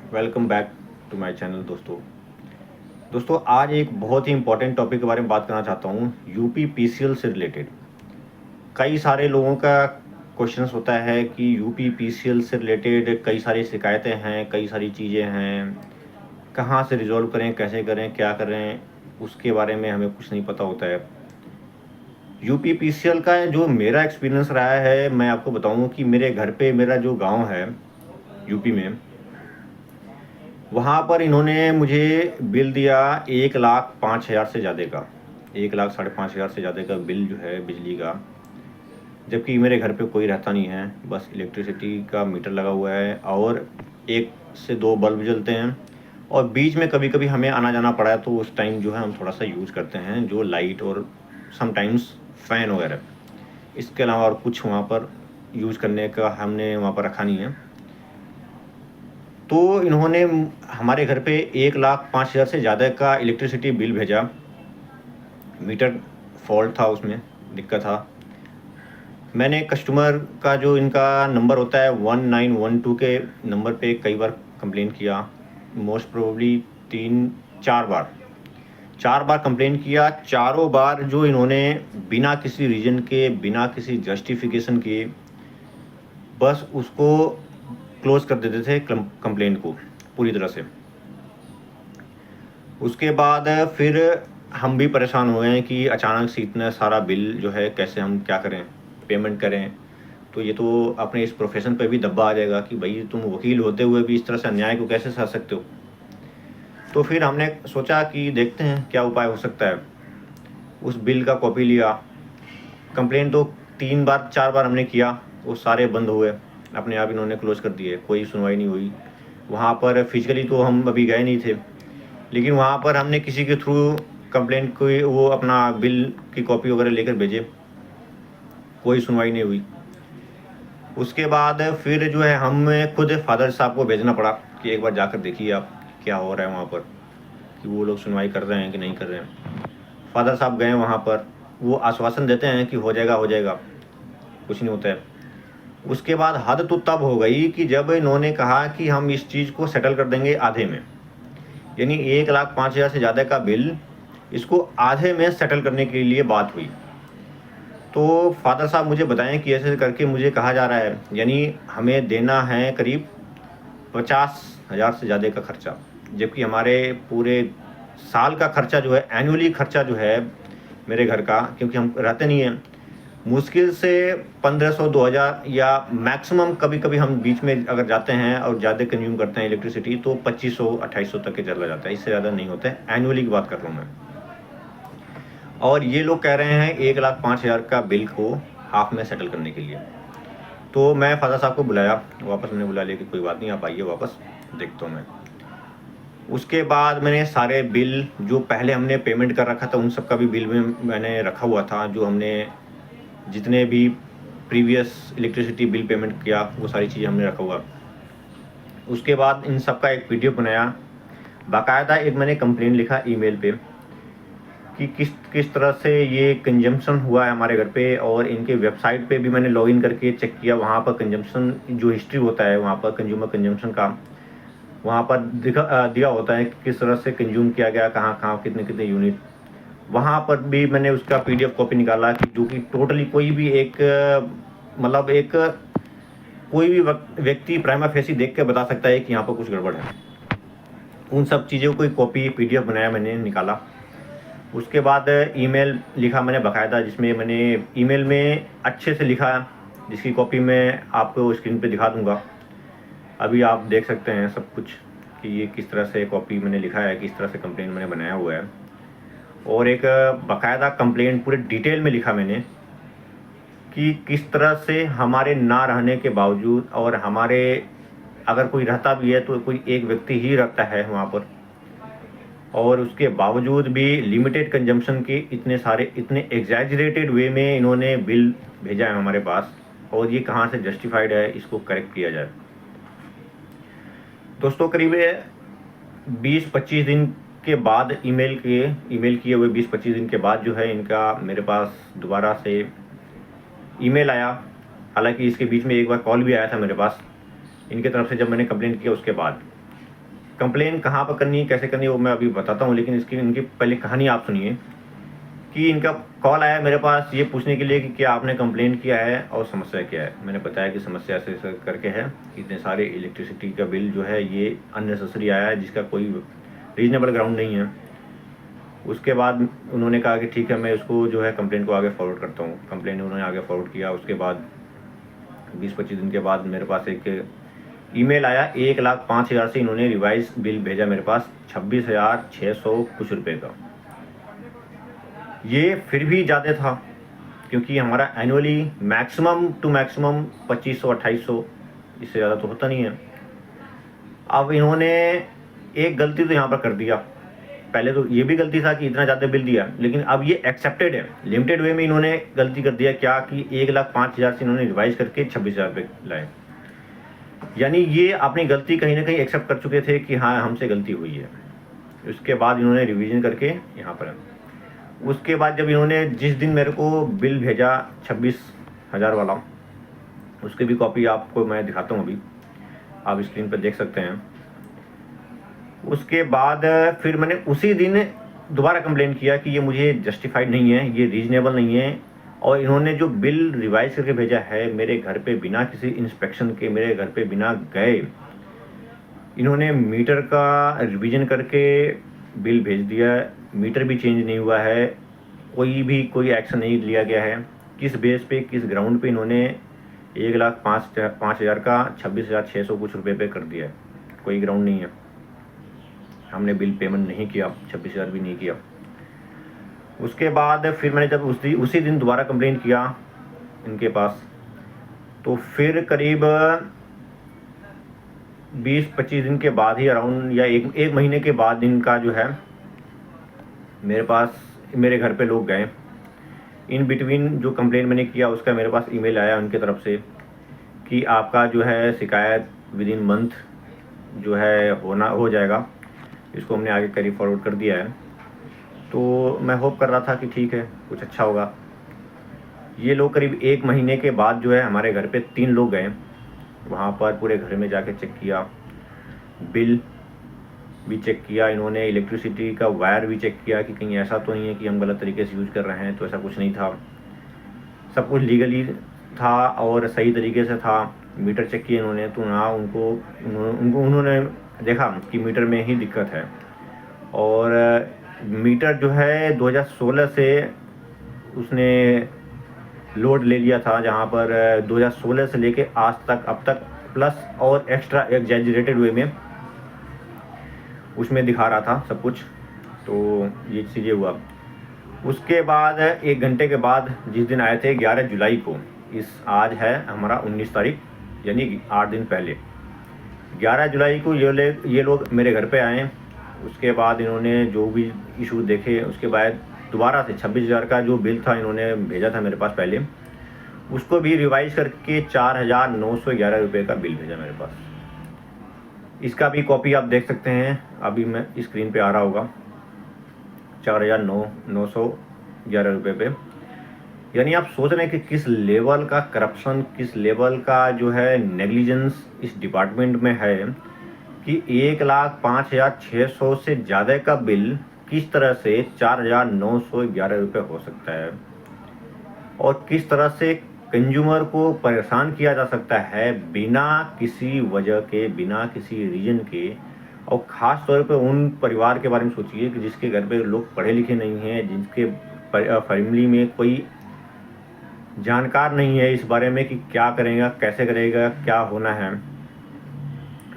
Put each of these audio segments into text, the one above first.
Welcome back to my channel दोस्तों आज एक बहुत ही इम्पोर्टेंट टॉपिक के बारे में बात करना चाहता हूँ। यूपी पीसीएल से रिलेटेड कई सारे लोगों का क्वेश्चंस होता है कि यूपी पीसीएल से रिलेटेड कई सारी शिकायतें हैं, कई सारी चीज़ें हैं, कहाँ से रिजॉल्व करें, कैसे करें, क्या करें, उसके बारे में हमें कुछ नहीं पता होता है। यूपी पीसीएल का जो मेरा एक्सपीरियंस रहा है, मैं आपको बताऊँ कि मेरे घर पे मेरा जो गाँव है यूपी में, वहाँ पर इन्होंने मुझे बिल दिया 1,05,000 से ज़्यादा का, 1,05,500 से ज़्यादा का बिल जो है बिजली का। जबकि मेरे घर पे कोई रहता नहीं है, बस इलेक्ट्रिसिटी का मीटर लगा हुआ है और 1 से 2 बल्ब जलते हैं और बीच में कभी कभी हमें आना जाना पड़ा है तो उस टाइम जो है हम थोड़ा सा यूज़ करते हैं जो लाइट और समटाइम्स फ़ैन वगैरह। इसके अलावा और कुछ वहाँ पर यूज़ करने का हमने वहाँ पर रखा नहीं है। तो इन्होंने हमारे घर पे 1,05,000 से ज़्यादा का इलेक्ट्रिसिटी बिल भेजा। मीटर फॉल्ट था, उसमें दिक्कत था। मैंने कस्टमर का जो इनका नंबर होता है 1912 के नंबर पे कई बार कंप्लेन किया, मोस्ट प्रोबेबली 4 बार कंप्लेन किया। चारों बार जो इन्होंने बिना किसी रीज़न के, बिना किसी जस्टिफिकेशन के बस उसको क्लोज कर देते थे कंप्लेन को पूरी तरह से। उसके बाद फिर हम भी परेशान हो गए हैं कि अचानक से इतना सारा बिल जो है कैसे हम क्या करें, पेमेंट करें। तो ये तो अपने इस प्रोफेशन पे भी दब्बा आ जाएगा कि भाई तुम वकील होते हुए भी इस तरह से अन्याय को कैसे सह सकते हो। तो फिर हमने सोचा कि देखते हैं क्या उपाय हो सकता है। उस बिल का कॉपी लिया, कंप्लेन तो 3 बार 4 बार हमने किया, वो सारे बंद हुए, अपने आप इन्होंने क्लोज कर दिए, कोई सुनवाई नहीं हुई। वहाँ पर फिजिकली तो हम अभी गए नहीं थे, लेकिन वहाँ पर हमने किसी के थ्रू कंप्लेंट कोई वो अपना बिल की कॉपी वगैरह लेकर भेजे, कोई सुनवाई नहीं हुई। उसके बाद फिर जो है हमें खुद फादर साहब को भेजना पड़ा कि एक बार जाकर देखिए आप क्या हो रहा है वहाँ पर, कि वो लोग सुनवाई कर रहे हैं कि नहीं कर रहे हैं। फादर साहब गए वहाँ पर, वो आश्वासन देते हैं कि हो जाएगा, कुछ नहीं होता है। उसके बाद हद तो तब हो गई कि जब इन्होंने कहा कि हम इस चीज़ को सेटल कर देंगे आधे में, यानी 1,05,000 से ज़्यादा का बिल, इसको आधे में सेटल करने के लिए बात हुई। तो फादर साहब मुझे बताएं कि ऐसे करके मुझे कहा जा रहा है, यानी हमें देना है करीब 50,000 से ज़्यादा का खर्चा, जबकि हमारे पूरे साल का खर्चा जो है, एनुअली खर्चा जो है मेरे घर का, क्योंकि हम रहते नहीं हैं, मुश्किल से 1500 2000 या मैक्सिमम कभी कभी हम बीच में अगर जाते हैं और ज़्यादा कंज्यूम करते हैं इलेक्ट्रिसिटी तो 2500 2800 तक के चला जाता है, इससे ज़्यादा नहीं होता है। एनुअली की बात कर रहा हूँ मैं। और ये लोग कह रहे हैं 1,05,000 का बिल को हाफ में सेटल करने के लिए। तो मैं फादर साहब को बुलाया वापस, मैंने बुला लिया कि कोई बात नहीं, आप आइए वापस, देखता हूँ मैं। उसके बाद मैंने सारे बिल जो पहले हमने पेमेंट कर रखा था उन सब का भी बिल में मैंने रखा हुआ था, जो हमने जितने भी प्रीवियस इलेक्ट्रिसिटी बिल पेमेंट किया वो सारी चीज़ें हमने रखा हुआ। उसके बाद इन सब का एक पीडीएफ बनाया, बाकायदा एक मैंने कंप्लेन लिखा ईमेल पे कि किस किस तरह से ये कंजम्पशन हुआ है हमारे घर पे। और इनके वेबसाइट पे भी मैंने लॉगिन करके चेक किया, वहाँ पर कंजम्पशन जो हिस्ट्री होता है वहाँ पर कंज्यूमर कंजम्पशन का वहाँ पर दिया होता है कि किस तरह से कंज्यूम किया गया, कहाँ कहाँ कितने कितने यूनिट। वहाँ पर भी मैंने उसका पीडीएफ कॉपी निकाला कि जो कि टोटली कोई भी एक मतलब एक कोई भी व्यक्ति प्राइमा फेसी देख के बता सकता है कि यहाँ पर कुछ गड़बड़ है। उन सब चीज़ों को कॉपी पीडीएफ बनाया, मैंने निकाला। उसके बाद ईमेल लिखा मैंने बाकायदा, जिसमें मैंने ईमेल में अच्छे से लिखा, जिसकी कॉपी मैं आपको स्क्रीन पे दिखा दूंगा। अभी आप देख सकते हैं सब कुछ कि ये किस तरह से कॉपी मैंने लिखा है, किस तरह से कंप्लेंट मैंने बनाया हुआ है। और एक बाकायदा कंप्लेंट पूरे डिटेल में लिखा मैंने कि किस तरह से हमारे ना रहने के बावजूद, और हमारे अगर कोई रहता भी है तो कोई एक व्यक्ति ही रहता है वहाँ पर, और उसके बावजूद भी लिमिटेड कंजम्पशन के इतने सारे, इतने एग्जैजरेटेड वे में इन्होंने बिल भेजा है हमारे पास, और ये कहाँ से जस्टिफाइड है, इसको करेक्ट किया जाए। दोस्तों करीब 20-25 दिन के बाद ईमेल किए हुए 20-25 दिन के बाद जो है इनका मेरे पास दोबारा से ईमेल आया। हालांकि इसके बीच में एक बार कॉल भी आया था मेरे पास इनके तरफ से, जब मैंने कंप्लेंट किया उसके बाद। कंप्लेन कहाँ पर करनी है, कैसे करनी है, वो मैं अभी बताता हूँ, लेकिन इनकी पहले कहानी आप सुनिए कि इनका कॉल आया मेरे पास ये पूछने के लिए कि क्या आपने कंप्लेन किया है और समस्या क्या है। मैंने बताया कि समस्या ऐसे करके है, इतने सारे इलेक्ट्रिसिटी का बिल जो है ये अननेसेसरी आया है, जिसका कोई रीजनेबल ग्राउंड नहीं है। उसके बाद उन्होंने कहा कि ठीक है, मैं उसको जो है कंप्लेन को आगे फॉरवर्ड करता हूँ। कंप्लेन उन्होंने आगे फॉरवर्ड किया। उसके बाद 20-25 दिन के बाद मेरे पास एक ईमेल आया, 1,05,000 से इन्होंने रिवाइज बिल भेजा मेरे पास, 26,600 कुछ रुपए का। ये फिर भी ज़्यादा था, क्योंकि हमारा एनुअली मैक्सिमम टू मैक्सिमम 2500-2800, इससे ज़्यादा तो होता नहीं है। अब इन्होंने एक गलती तो यहाँ पर कर दिया। पहले तो ये भी गलती था कि इतना ज़्यादा बिल दिया, लेकिन अब ये एक्सेप्टेड है। लिमिटेड वे में इन्होंने गलती कर दिया क्या कि 1,05,000 से इन्होंने रिवाइज करके 26,000 रुपये लाए। यानी ये अपनी गलती कहीं ना कहीं एक्सेप्ट कर चुके थे कि हाँ हमसे गलती हुई है। उसके बाद इन्होंने रिवीजन करके यहाँ पर, उसके बाद जब इन्होंने जिस दिन मेरे को बिल भेजा 26,000 वाला, उसकी भी कॉपी आपको मैं दिखाता हूँ, अभी आप स्क्रीन पर देख सकते हैं। उसके बाद फिर मैंने उसी दिन दोबारा कंप्लेन किया कि ये मुझे जस्टिफाइड नहीं है, ये रीजनेबल नहीं है, और इन्होंने जो बिल रिवाइज करके भेजा है मेरे घर पे बिना किसी इंस्पेक्शन के, मेरे घर पे बिना गए, इन्होंने मीटर का रिवीजन करके बिल भेज दिया। मीटर भी चेंज नहीं हुआ है, कोई एक्शन नहीं लिया गया है। किस बेस पे, किस ग्राउंड पे इन्होंने 1,05,000 का 26,600 कुछ रुपये पे कर दिया है? कोई ग्राउंड नहीं है। हमने बिल पेमेंट नहीं किया, 26,000 भी नहीं किया। उसके बाद फिर मैंने जब उसी दिन दोबारा कंप्लेन किया इनके पास, तो फिर करीब 20-25 दिन के बाद ही अराउंड, या एक महीने के बाद इनका जो है मेरे घर पे लोग गए। इन बिटवीन जो कंप्लेन मैंने किया उसका मेरे पास ईमेल आया उनकी तरफ से कि आपका जो है शिकायत विद इन मंथ जो है हो जाएगा। इसको हमने आगे कैरी फॉरवर्ड कर दिया है। तो मैं होप कर रहा था कि ठीक है, कुछ अच्छा होगा। ये लोग करीब 1 महीने के बाद जो है हमारे घर पे 3 लोग गए, वहाँ पर पूरे घर में जाके चेक किया, बिल भी चेक किया इन्होंने, इलेक्ट्रिसिटी का वायर भी चेक किया कि कहीं ऐसा तो नहीं है कि हम गलत तरीके से यूज़ कर रहे हैं। तो ऐसा कुछ नहीं था, सब कुछ लीगली था और सही तरीके से था। मीटर चेक किए इन्होंने, तो ना उन्होंने देखा कि मीटर में ही दिक्कत है। और मीटर जो है 2016 से उसने लोड ले लिया था, जहाँ पर 2016 से लेके आज तक अब तक प्लस और एक्स्ट्रा एग्जैजरेटेड वे में उसमें दिखा रहा था सब कुछ। तो ये चीज़ें हुआ। उसके बाद 1 घंटे के बाद जिस दिन आए थे 11 जुलाई को, आज है हमारा 19 तारीख, यानी 8 दिन पहले 11 जुलाई को ये लोग मेरे घर पे आए। उसके बाद इन्होंने जो भी इशू देखे, उसके बाद दोबारा से 26,000 का जो बिल था इन्होंने भेजा था मेरे पास पहले, उसको भी रिवाइज करके 4,911 रुपये का बिल भेजा मेरे पास। इसका भी कॉपी आप देख सकते हैं, अभी मैं स्क्रीन पे आ रहा होगा, 4,911 रुपये पे। यानी आप सोच रहे हैं कि किस लेवल का करप्शन, किस लेवल का जो है नेग्लिजेंस इस डिपार्टमेंट में है कि 1,05,600 से ज़्यादा का बिल किस तरह से 4,911 रुपये हो सकता है, और किस तरह से कंज्यूमर को परेशान किया जा सकता है बिना किसी वजह के, बिना किसी रीजन के। और ख़ास तौर पे उन परिवार के बारे में सोचिए कि जिसके घर पे लोग पढ़े लिखे नहीं हैं, जिनके फैमिली में कोई जानकार नहीं है इस बारे में कि क्या करेगा, कैसे करेगा, क्या होना है।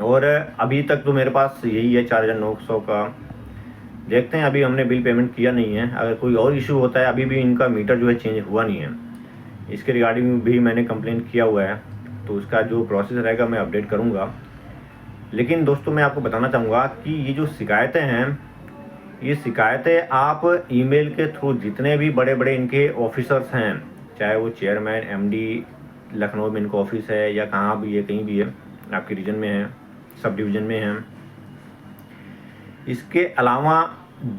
और अभी तक तो मेरे पास यही है 4,900 का। देखते हैं, अभी हमने बिल पेमेंट किया नहीं है। अगर कोई और इशू होता है, अभी भी इनका मीटर जो है चेंज हुआ नहीं है, इसके रिगार्डिंग भी मैंने कंप्लेंट किया हुआ है, तो उसका जो प्रोसेस रहेगा मैं अपडेट करूंगा। लेकिन दोस्तों मैं आपको बताना चाहूँगा कि ये जो शिकायतें हैं, ये शिकायतें आप ईमेल के थ्रू जितने भी बड़े बड़े इनके ऑफिसर्स हैं, चाहे वो चेयरमैन, एमडी, लखनऊ में इनका ऑफिस है या कहाँ भी है, कहीं भी है, आपके रीजन में है, सब डिवीज़न में है। इसके अलावा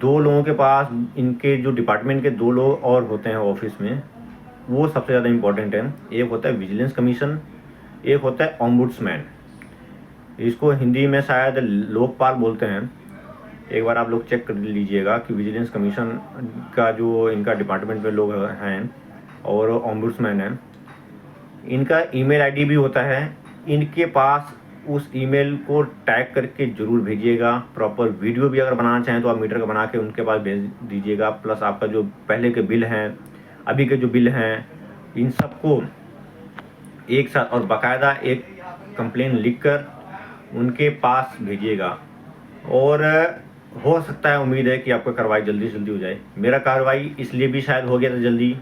2 लोगों के पास, इनके जो डिपार्टमेंट के 2 लोग और होते हैं ऑफिस में, वो सबसे ज़्यादा इम्पोर्टेंट है। एक होता है विजिलेंस कमीशन, एक होता है ओम्बुड्समैन। इसको हिंदी में शायद लोकपाल बोलते हैं। एक बार आप लोग चेक कर लीजिएगा कि विजिलेंस कमीशन का जो इनका डिपार्टमेंट में लोग हैं और ओम्बुड्समैन हैं, इनका ईमेल आईडी भी होता है। इनके पास उस ईमेल को टैग करके ज़रूर भेजिएगा। प्रॉपर वीडियो भी अगर बनाना चाहें तो आप मीटर का बना के उनके पास भेज दीजिएगा। प्लस आपका जो पहले के बिल हैं, अभी के जो बिल हैं, इन सबको एक साथ और बाकायदा एक कंप्लेन लिखकर उनके पास भेजिएगा। और हो सकता है, उम्मीद है कि आपका कार्रवाई जल्दी से जल्दी हो जाए। मेरा कार्रवाई इसलिए भी शायद हो गया था जल्दी,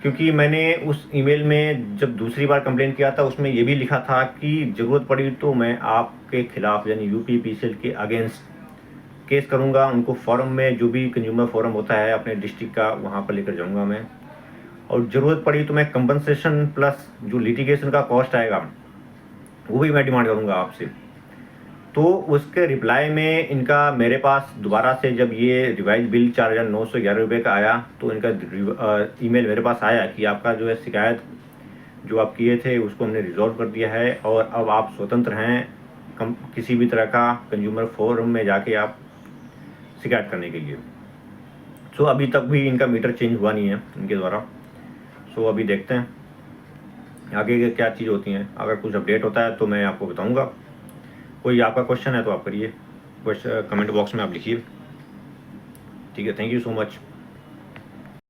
क्योंकि मैंने उस ईमेल में जब दूसरी बार कंप्लेन किया था उसमें ये भी लिखा था कि ज़रूरत पड़ी तो मैं आपके खिलाफ यानी यूपीपीसीएल के अगेंस्ट केस करूंगा। उनको फोरम में, जो भी कंज्यूमर फोरम होता है अपने डिस्ट्रिक्ट का, वहाँ पर लेकर जाऊंगा मैं। और ज़रूरत पड़ी तो मैं कंपनसेशन प्लस जो लिटिगेशन का कॉस्ट आएगा वो भी मैं डिमांड करूंगा आपसे। तो उसके रिप्लाई में इनका मेरे पास दोबारा से जब ये रिवाइज बिल 4,911 रुपये का आया तो इनका ईमेल मेरे पास आया कि आपका जो है शिकायत जो आप किए थे उसको हमने रिजॉल्व कर दिया है और अब आप स्वतंत्र हैं किसी भी तरह का कंज्यूमर फोरम में जाके आप शिकायत करने के लिए। सो अभी तक भी इनका मीटर चेंज हुआ नहीं है इनके द्वारा। सो अभी देखते हैं आगे के क्या चीज़ होती हैं। अगर कुछ अपडेट होता है तो मैं आपको बताऊंगा। कोई आपका क्वेश्चन है तो आप करिए, कमेंट बॉक्स में आप लिखिए। ठीक है, थैंक यू सो मच।